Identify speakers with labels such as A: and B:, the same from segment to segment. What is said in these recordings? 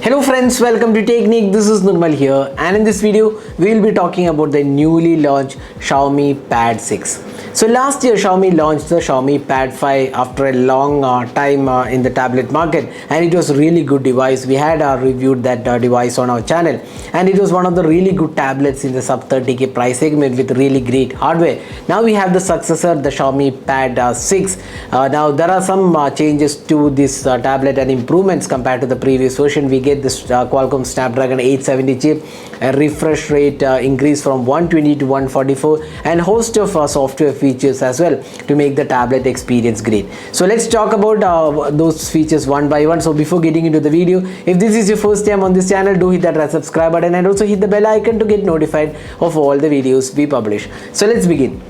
A: Hello friends, welcome to Technique. This is Nirmal here, and in this video we will be talking about the newly launched Xiaomi Pad 6. So last year Xiaomi launched the Xiaomi Pad 5 after a long time in the tablet market, and it was a really good device. We had reviewed that device on our channel, and it was one of the really good tablets in the sub 30k price segment with really great hardware. Now we have the successor, the Xiaomi Pad 6. Now there are some changes to this tablet and improvements compared to the previous version. We get this Qualcomm Snapdragon 870 chip, a refresh rate increase from 120 to 144, and host of software features as well to make the tablet experience great. So let's talk about those features one by one. So before getting into the video, if this is your first time on this channel, do hit that red subscribe button and also hit the bell icon to get notified of all the videos we publish. So let's begin.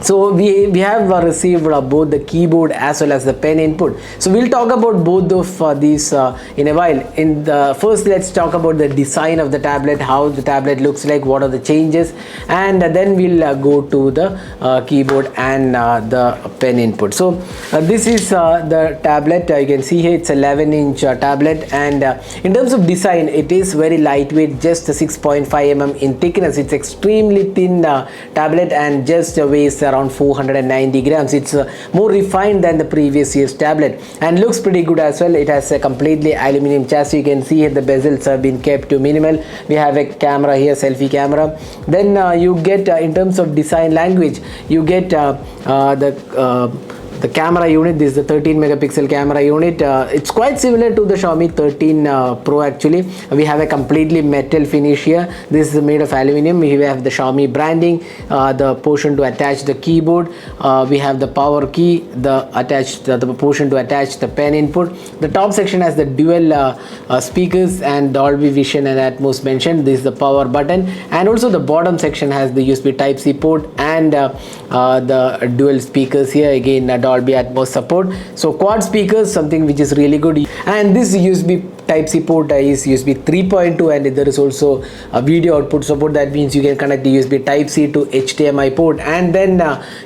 A: So we have received both the keyboard as well as the pen input. So we'll talk about both of these in a while. First, let's talk about the design of the tablet, how the tablet looks like, what are the changes, and then we'll go to the keyboard and the pen input. So this is the tablet. You can see here it's 11-inch tablet, and in terms of design, it is very lightweight, just 6.5 mm in thickness. It's extremely thin tablet and just weighs around 490 grams. It's more refined than the previous year's tablet and looks pretty good as well. It has a completely aluminum chassis. You can see here the bezels have been kept to minimal. We have a camera here, selfie camera. Then you get in terms of design language, you get the camera unit. This is the 13 megapixel camera unit. It's quite similar to the Xiaomi 13 Pro actually. We have a completely metal finish here. This is made of aluminum. We have the Xiaomi branding, the portion to attach the keyboard. We have the power key, the portion to attach the pen input. The top section has the dual speakers and Dolby Vision and Atmos mentioned. This is the power button, and also the bottom section has the USB Type-C port and the dual speakers here. Again, Dolby Atmos support. So quad speakers, something which is really good. And this USB Type-C port is USB 3.2, and there is also a video output support. That means you can connect the USB Type-C to HDMI port, and then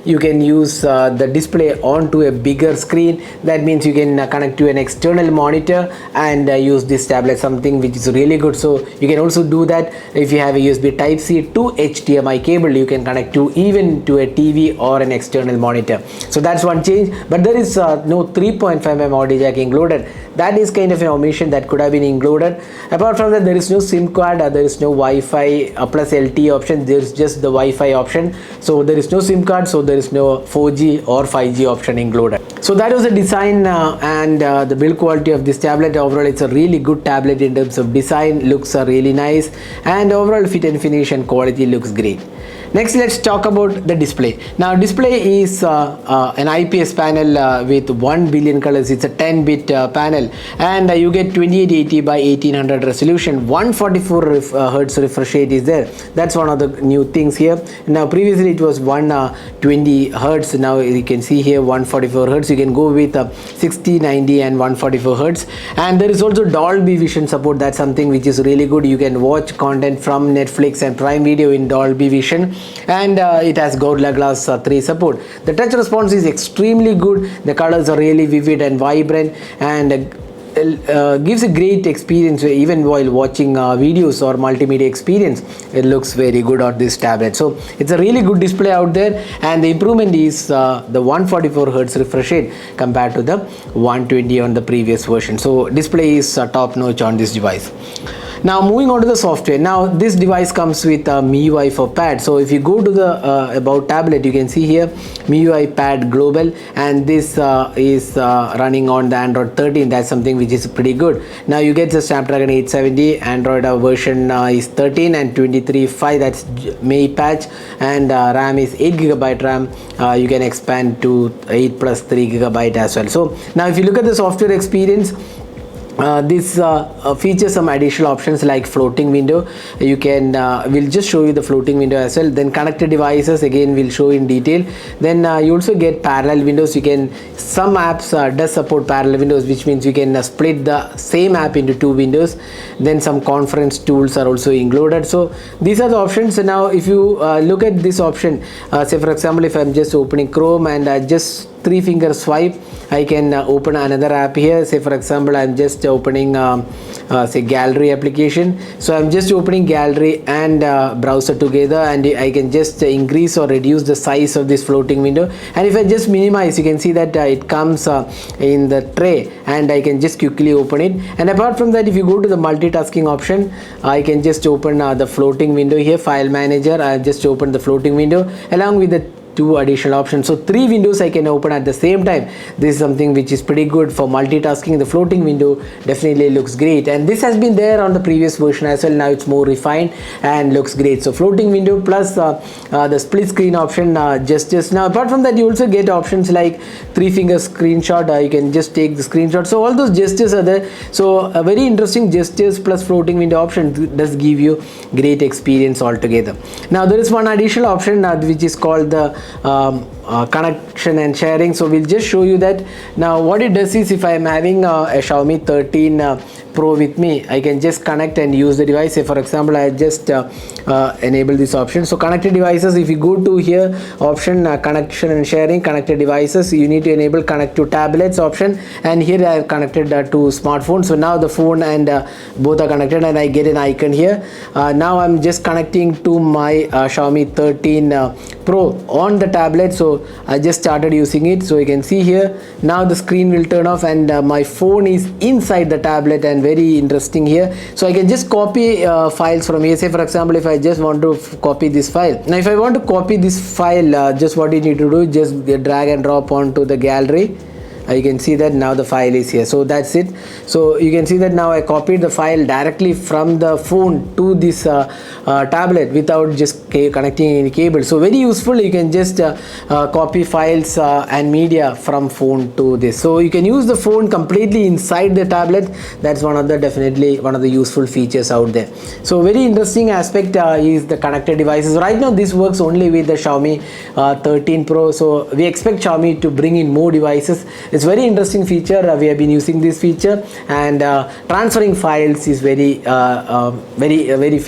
A: you can use the display onto a bigger screen. That means you can connect to an external monitor and use this tablet, something which is really good. So you can also do that if you have a USB Type-C to HDMI cable. You can connect to even to a TV or an external monitor. So that's one change, but there is no 3.5mm audio jack included. That is kind of an omission that could have been included. Apart from that, there is no SIM card, there is no Wi-Fi plus LTE option. There is just the Wi-Fi option. So there is no SIM card, so there is no 4G or 5G option included. So that was the design and the build quality of this tablet. Overall, it's a really good tablet in terms of design. Looks really nice, and overall fit and finish and quality looks great. Next, let's talk about the display. Now, display is an IPS panel with 1 billion colors. It's a 10-bit panel, and you get 2880 by 1800 resolution. 144 hertz refresh rate is there. That's one of the new things here. Now, previously it was 120 hertz. Now you can see here 144 hertz. You can go with 60, 90, and 144 hertz. And there is also Dolby Vision support. That's something which is really good. You can watch content from Netflix and Prime Video in Dolby Vision. And it has Gorilla Glass 3 support. The touch response is extremely good. The colors are really vivid and vibrant, and gives a great experience even while watching videos or multimedia experience. It looks very good on this tablet. So it's a really good display out there, and the improvement is the 144 hertz refresh rate compared to the 120 on the previous version. So display is top notch on this device. Now moving on to the software. Now this device comes with MIUI for Pad. So if you go to the about tablet, you can see here MIUI Pad Global, and this is running on the Android 13. That's something which is pretty good. Now you get the Snapdragon 870. Android version is 13 and 23.5. That's May patch, and RAM is 8GB RAM. You can expand to 8 plus 3GB as well. So now if you look at the software experience, this features some additional options like floating window. You can we'll just show you the floating window as well. Then connected devices, again we'll show in detail. Then you also get parallel windows. You can, some apps does support parallel windows, which means you can split the same app into 2 windows. Then some conference tools are also included. So these are the options. So now if you look at this option, say for example, if I'm just opening Chrome and just three finger swipe, I can open another app here. Say for example, I'm just opening say gallery application. So I'm just opening gallery and browser together, and I can just increase or reduce the size of this floating window. And if I just minimize, you can see that it comes in the tray, and I can just quickly open it. And apart from that, if you go to the multitasking option, I can just open the floating window here, file manager. I just open the floating window along with the two additional options. So three windows I can open at the same time. This is something which is pretty good for multitasking. The floating window definitely looks great, and this has been there on the previous version as well. Now it's more refined and looks great. So floating window plus the split screen option gestures. Now apart from that, you also get options like three finger screenshot. You can just take the screenshot. So all those gestures are there. So a very interesting gestures plus floating window option does give you great experience altogether. Now there is one additional option which is called the connection and sharing. So we'll just show you that. Now what it does is, if I am having a Xiaomi 13 Pro with me, I can just connect and use the device. Say for example, I just enable this option. So connected devices, if you go to here option connection and sharing, connected devices, you need to enable connect to tablets option, and here I have connected to smartphone. So now the phone and both are connected, and I get an icon here. Now I'm just connecting to my Xiaomi 13 Pro on the tablet. So I just started using it. So you can see here now the screen will turn off, and my phone is inside the tablet, and very interesting here. So I can just copy files from here. Say for example, if I just want to copy this file. Now if I want to copy this file, just what you need to do, just drag and drop onto the gallery. You can see that now the file is here. So that's it. So you can see that now I copied the file directly from the phone to this tablet without just connecting any cable. So very useful. You can just copy files and media from phone to this. So you can use the phone completely inside the tablet. That's definitely one of the useful features out there. So very interesting aspect is the connected devices. Right now this works only with the Xiaomi 13 Pro. So we expect Xiaomi to bring in more devices. It's very interesting feature. We have been using this feature, and transferring files is very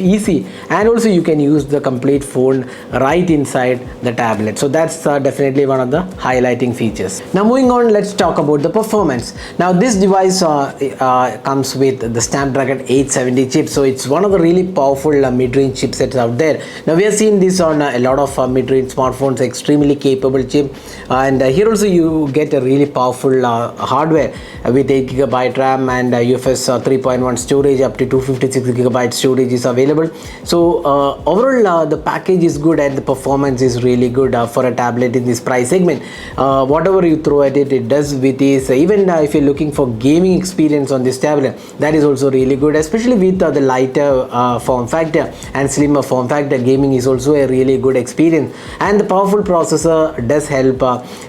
A: easy, and also you can use the complete phone right inside the tablet. So that's definitely one of the highlighting features. Now moving on, let's talk about the performance. Now this device comes with the Snapdragon 870 chip. So it's one of the really powerful mid-range chipsets out there. Now we have seen this on a lot of mid-range smartphones, extremely capable chip, and here also you get a really powerful hardware with 8GB RAM and UFS 3.1 storage. Up to 256GB storage is available. So overall the package is good, and the performance is really good for a tablet in this price segment. Whatever you throw at it, it does with ease. Even if you're looking for gaming experience on this tablet, that is also really good, especially with the lighter form factor and slimmer form factor. Gaming is also a really good experience, and the powerful processor does help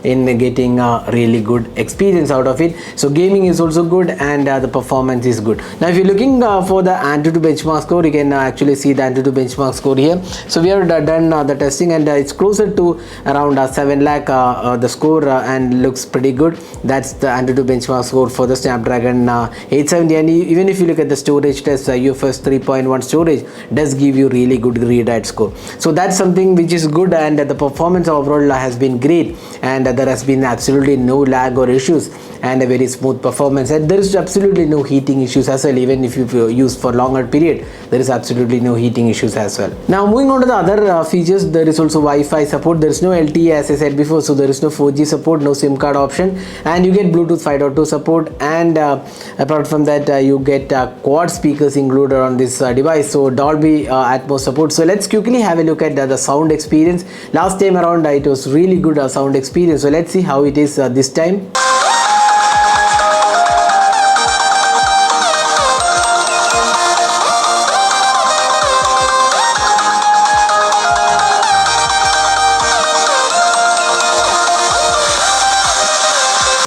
A: in getting really good experience out of it. So gaming is also good, and the performance is good. Now if you're looking for the Antutu benchmark score, you can actually see the Antutu benchmark score here. So we have done the testing, and it's closer to around 7 lakh the score, and looks pretty good. That's the Antutu benchmark score for the Snapdragon 870. And even if you look at the storage test, UFS 3.1 storage does give you really good read-write score. So that's something which is good, and the performance overall has been great, and there has been absolutely no lag or issues, and a very smooth performance, and there is absolutely no heating issues as well. Even if you use for longer period, there is absolutely no heating issues as well. Now moving on to the other features, there is also Wi-Fi support. There is no LTE as I said before, so there is no 4G support, no SIM card option, and you get Bluetooth 5.2 support, and apart from that you get quad speakers included on this device, so Dolby Atmos support. So let's quickly have a look at the sound experience. Last time around it was really good sound experience, so let's see how it is this time.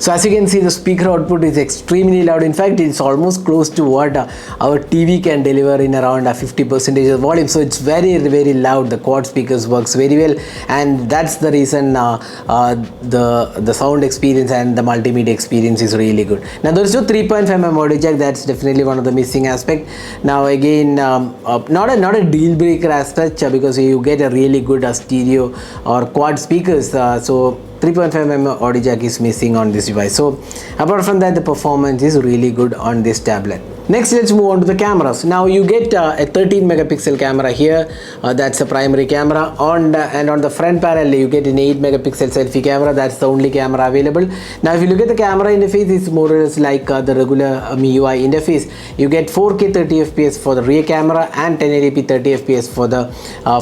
A: So as you can see, the speaker output is extremely loud. In fact, it's almost close to what our TV can deliver in around 50% of volume. So it's very, very loud. The quad speakers works very well, and that's the reason the sound experience and the multimedia experience is really good. Now there's no 3.5mm audio jack. That's definitely one of the missing aspect. Now again, not a deal breaker as such, because you get a really good stereo or quad speakers. So 3.5mm audio jack is missing on this device. So apart from that, the performance is really good on this tablet. Next, let's move on to the cameras. Now you get a 13 megapixel camera here. That's a primary camera. And on the front panel, you get an 8 megapixel selfie camera. That's the only camera available. Now, if you look at the camera interface, it's more or less like the regular MIUI interface. You get 4K 30 FPS for the rear camera and 1080p 30 FPS for the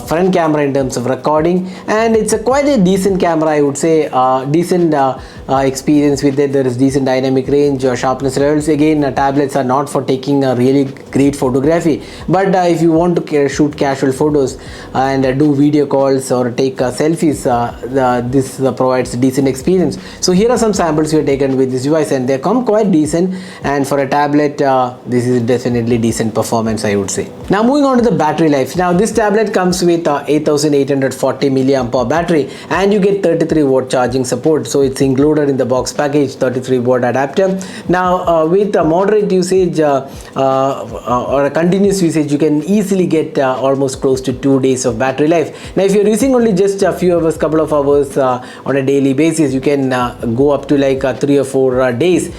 A: front camera in terms of recording. And it's quite a decent camera, I would say. Decent experience with it. There is decent dynamic range, sharpness levels. Again, tablets are not for taking a really great photography, but if you want to shoot casual photos and do video calls or take selfies, this provides decent experience. So here are some samples we have taken with this device, and they come quite decent, and for a tablet this is definitely decent performance, I would say. Now moving on to the battery life. Now this tablet comes with 8840 milliamp hour battery, and you get 33 watt charging support. So it's included in the box package, 33 watt adapter. Now with moderate usage or a continuous usage, you can easily get almost close to 2 days of battery life. Now if you're using only just a few hours, couple of hours on a daily basis, you can go up to like 3 or 4 days.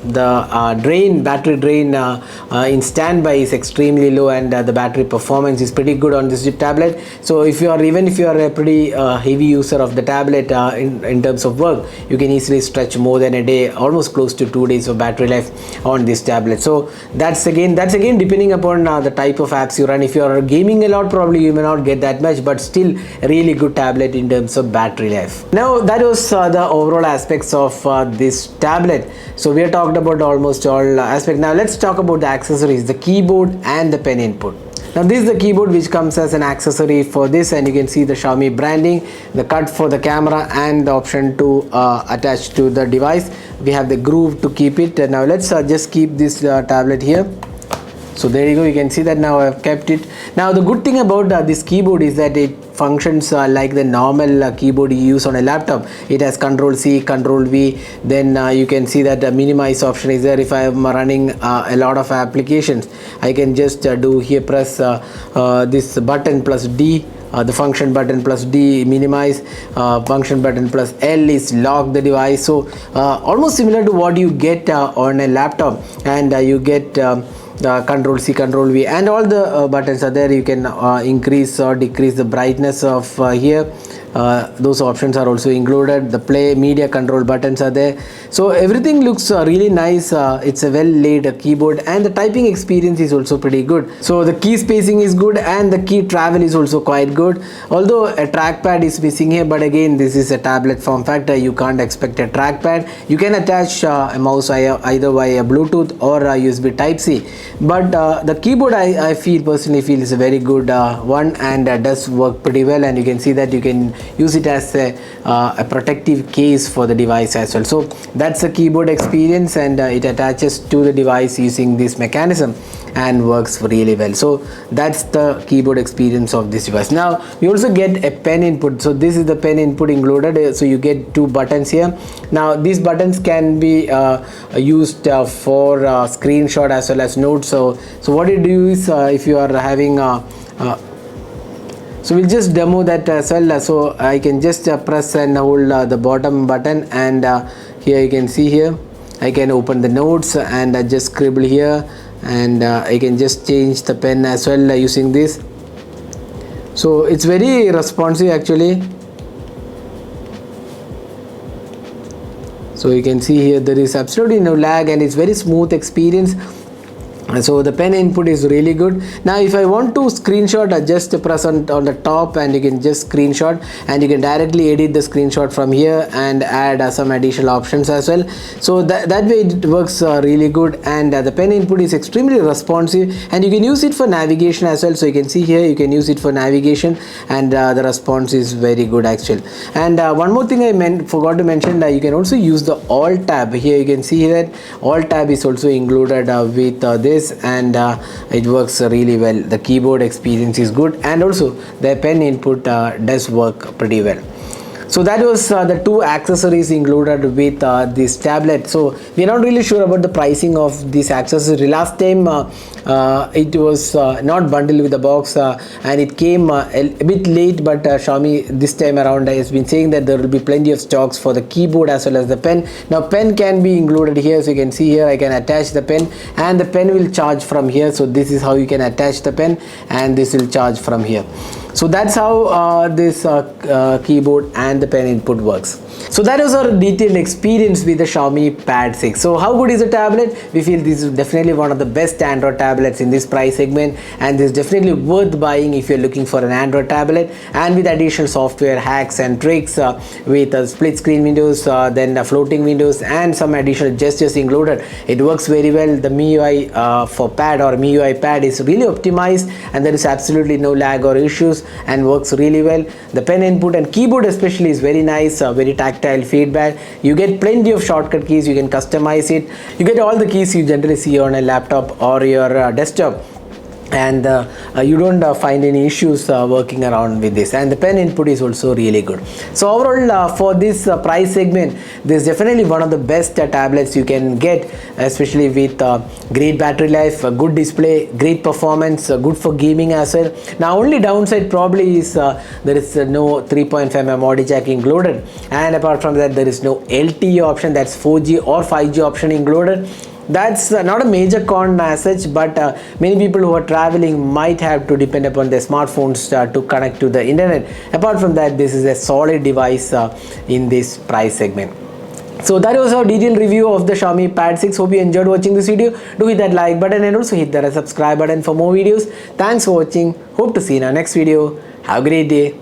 A: The battery drain in standby is extremely low, and the battery performance is pretty good on this tablet. So even if you are a pretty heavy user of the tablet in terms of work, you can easily stretch more than a day, almost close to 2 days of battery life on this tablet. So that's again depending upon the type of apps you run. If you are gaming a lot, probably you may not get that much, but still a really good tablet in terms of battery life. Now that was the overall aspects of this tablet. So we are talking about almost all aspects. Now let's talk about the accessories, the keyboard and the pen input. Now this is the keyboard which comes as an accessory for this, and you can see the Xiaomi branding, the cut for the camera, and the option to attach to the device. We have the groove to keep it. Now let's just keep this tablet here. So there you go, you can see that now I have kept it. Now the good thing about this keyboard is that it functions like the normal keyboard you use on a laptop. It has Control C, Control V. Then you can see that the minimize option is there. If I am running a lot of applications, I can just do here, press this button plus D. The function button plus D minimize, function button plus L is lock the device. So almost similar to what you get on a laptop, and you get Control C, Control V, and all the buttons are there. You can increase or decrease the brightness of here. Those options are also included. The play media control buttons are there. So everything looks really nice. It's a well laid keyboard, and the typing experience is also pretty good. So the key spacing is good, and the key travel is also quite good. Although a trackpad is missing here, but again this is a tablet form factor, you can't expect a trackpad. You can attach a mouse either via Bluetooth or USB Type-C, but the keyboard I personally feel is a very good one, and does work pretty well, and you can see that you can use it as a protective case for the device as well. So that's the keyboard experience, and it attaches to the device using this mechanism and works really well. So that's the keyboard experience of this device. Now we also get a pen input. So this is the pen input included. So you get 2 buttons here. Now these buttons can be used for screenshot as well as notes. So what you do is if you are having so we'll just demo that as well. So I can just press and hold the bottom button, and here you can see here I can open the notes and just scribble here, and I can just change the pen as well using this. So it's very responsive actually. So you can see here there is absolutely no lag, and it's very smooth experience. So the pen input is really good. Now if I want to screenshot, I just press on the top, and you can just screenshot, and you can directly edit the screenshot from here and add some additional options as well. So that way it works really good, and the pen input is extremely responsive, and you can use it for navigation as well. So you can see here you can use it for navigation, and the response is very good actually. And one more thing I forgot to mention, you can also use the Alt tab. Here you can see that Alt tab is also included with this, and it works really well. The keyboard experience is good, and also the pen input does work pretty well. So that was the two accessories included with this tablet. So we're not really sure about the pricing of this accessory. Last time it was not bundled with the box and it came a bit late, but Xiaomi this time around has been saying that there will be plenty of stocks for the keyboard as well as the pen. Now pen can be included here, so you can see here I can attach the pen and the pen will charge from here. So this is how you can attach the pen and this will charge from here. So that's how this keyboard and the pen input works. So that was our detailed experience with the Xiaomi Pad 6. So how good is the tablet? We feel this is definitely one of the best Android tablets in this price segment, and this is definitely worth buying if you're looking for an Android tablet, and with additional software hacks and tricks with split screen windows, then floating windows and some additional gestures included. It works very well. The MIUI for Pad or MIUI Pad is really optimized and there is absolutely no lag or issues and works really well. The pen input and keyboard especially is very nice, very tactile feedback. You get plenty of shortcut keys, you can customize it. You get all the keys you generally see on a laptop or your desktop, and you don't find any issues working around with this, and the pen input is also really good. So overall for this price segment, this is definitely one of the best tablets you can get, especially with great battery life, good display, great performance, good for gaming as well. Now only downside probably is there is no 3.5mm audio jack included, and apart from that there is no LTE option, that's 4G or 5G option included. That's not a major con as such, but many people who are traveling might have to depend upon their smartphones to connect to the internet. Apart from that, this is a solid device in this price segment. So that was our detailed review of the Xiaomi Pad 6. Hope you enjoyed watching this video. Do hit that like button and also hit that subscribe button for more videos. Thanks for watching. Hope to see you in our next video. Have a great day.